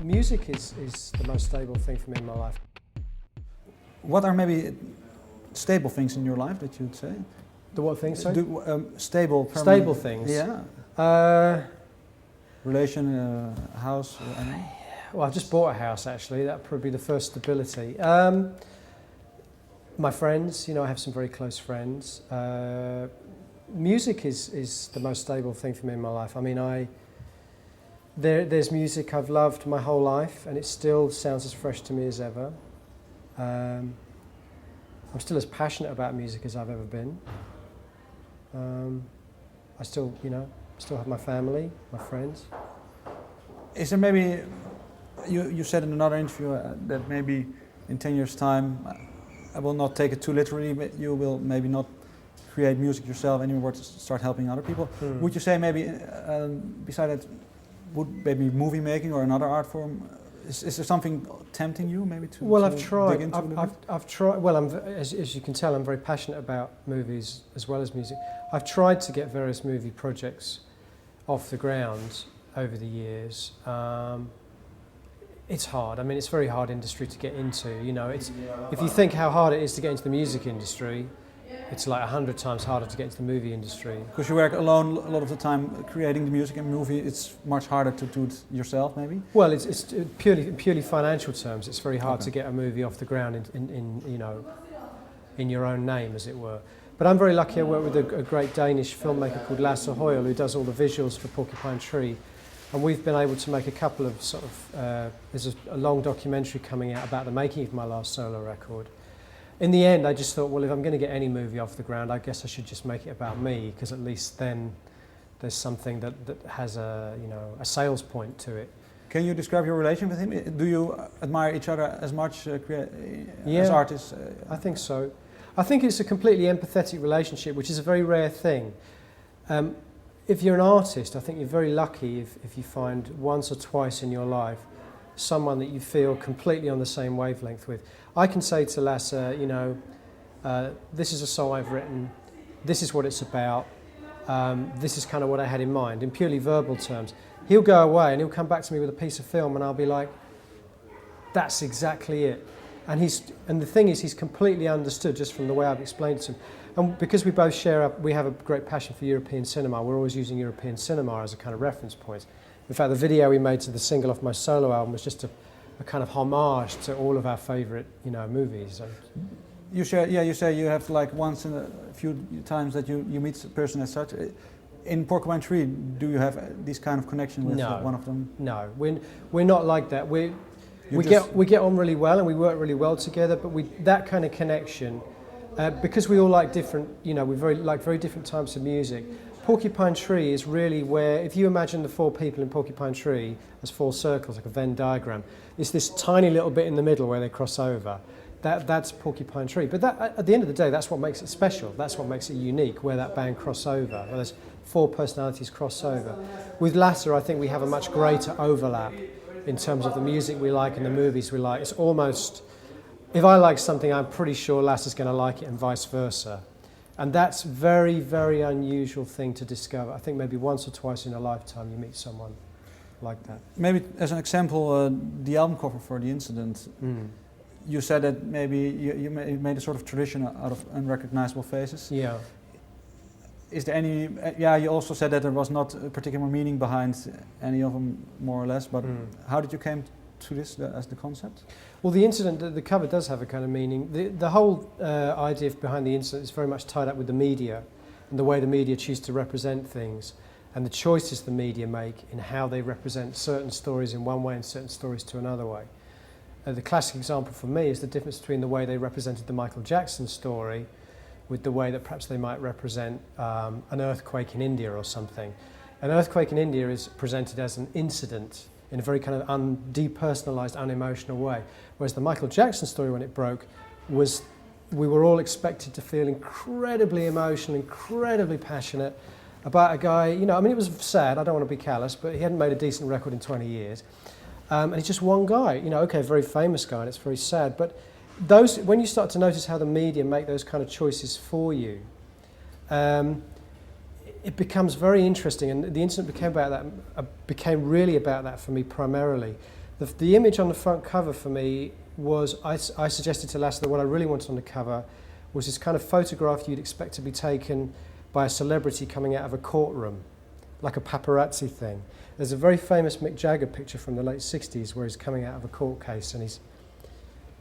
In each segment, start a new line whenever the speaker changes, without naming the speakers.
Music is the most stable thing for me in my life.
What are maybe stable things in your life that you'd say?
The what things, sorry?
Stable, permanent.
Stable things?
Yeah. Relation, house, I don't know.
Well, I've just bought a house actually, that'd probably be the first stability. My friends, I have some very close friends. Music is the most stable thing for me in my life. I mean, there's music I've loved my whole life and it still sounds as fresh to me as ever. I'm still as passionate about music as I've ever been. I still, still have my family, my friends.
Is there maybe, you said in another interview that maybe in 10 years' time, I will not take it too literally, but you will maybe not create music yourself anymore to start helping other people. Would you say maybe, besides that, would maybe movie making or another art form, is there something tempting you maybe to?
Well,
to
I've tried.
dig into
I've tried. Well, as you can tell, I'm very passionate about movies as well as music. I've tried to get various movie projects off the ground over the years. It's hard. I mean, it's a very hard industry to get into. If you think how hard it is to get into the music industry, it's like 100 times harder to get into the movie industry.
Because you work alone a lot of the time creating the music and movie, it's much harder to do it yourself, maybe?
Well, it's purely financial terms. It's very hard to get a movie off the ground in your own name, as it were. But I'm very lucky. I work with a great Danish filmmaker called Lasse Hoile, who does all the visuals for Porcupine Tree. And we've been able to make a couple of there's a long documentary coming out about the making of my last solo record. In the end, I just thought, well, if I'm going to get any movie off the ground, I guess I should just make it about me, because at least then there's something that has a sales point to it.
Can you describe your relation with him? Do you admire each other as much as artists?
I think so. I think it's a completely empathetic relationship, which is a very rare thing. If you're an artist, I think you're very lucky if you find once or twice in your life someone that you feel completely on the same wavelength with. I can say to Lasse, this is a song I've written, this is what it's about, this is kind of what I had in mind, in purely verbal terms. He'll go away and he'll come back to me with a piece of film and I'll be like, that's exactly it. And the thing is, he's completely understood just from the way I've explained it to him. And because we both we have a great passion for European cinema, we're always using European cinema as a kind of reference point. In fact, the video we made to the single off my solo album was just a kind of homage to all of our favourite, movies.
You say you have like once in a few times that you meet a person as such. In Porcupine Tree, do you have this kind of connection with one of them? No,
we're not like that. We get on really well and we work really well together, but that kind of connection, because we all like different, we like very different types of music. Porcupine Tree is really where, if you imagine the four people in Porcupine Tree as four circles, like a Venn diagram, it's this tiny little bit in the middle where they cross over. That's Porcupine Tree. But at the end of the day, that's what makes it special. That's what makes it unique, where that band cross over, where there's four personalities cross over. With Lasse, I think we have a much greater overlap in terms of the music we like and the movies we like. It's almost, if I like something, I'm pretty sure Lasse's going to like it and vice versa. And that's very, very unusual thing to discover. I think maybe once or twice in a lifetime you meet someone like that.
Maybe as an example, the album cover for The Incident, you said that maybe you made a sort of tradition out of unrecognizable faces.
Yeah.
Is there any, you also said that there was not a particular meaning behind any of them, more or less, but how did you come to this as the concept?
Well, The Incident, the cover does have a kind of meaning. The whole idea behind The Incident is very much tied up with the media and the way the media choose to represent things and the choices the media make in how they represent certain stories in one way and certain stories to another way. The classic example for me is the difference between the way they represented the Michael Jackson story with the way that perhaps they might represent an earthquake in India or something. An earthquake in India is presented as an incident in a very kind of depersonalised, unemotional way. Whereas the Michael Jackson story, when it broke, was we were all expected to feel incredibly emotional, incredibly passionate about a guy, it was sad, I don't want to be callous, but he hadn't made a decent record in 20 years. And he's just one guy, a very famous guy, and it's very sad. But when you start to notice how the media make those kind of choices for you, it becomes very interesting, and The Incident became really about that for me primarily. The image on the front cover for me was, I suggested to Lasse that what I really wanted on the cover was this kind of photograph you'd expect to be taken by a celebrity coming out of a courtroom, like a paparazzi thing. There's a very famous Mick Jagger picture from the late 60s where he's coming out of a court case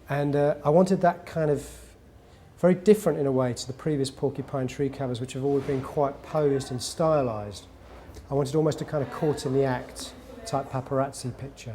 and I wanted that kind of very different in a way to the previous Porcupine Tree covers, which have always been quite posed and stylised. I wanted almost a kind of caught in the act type paparazzi picture.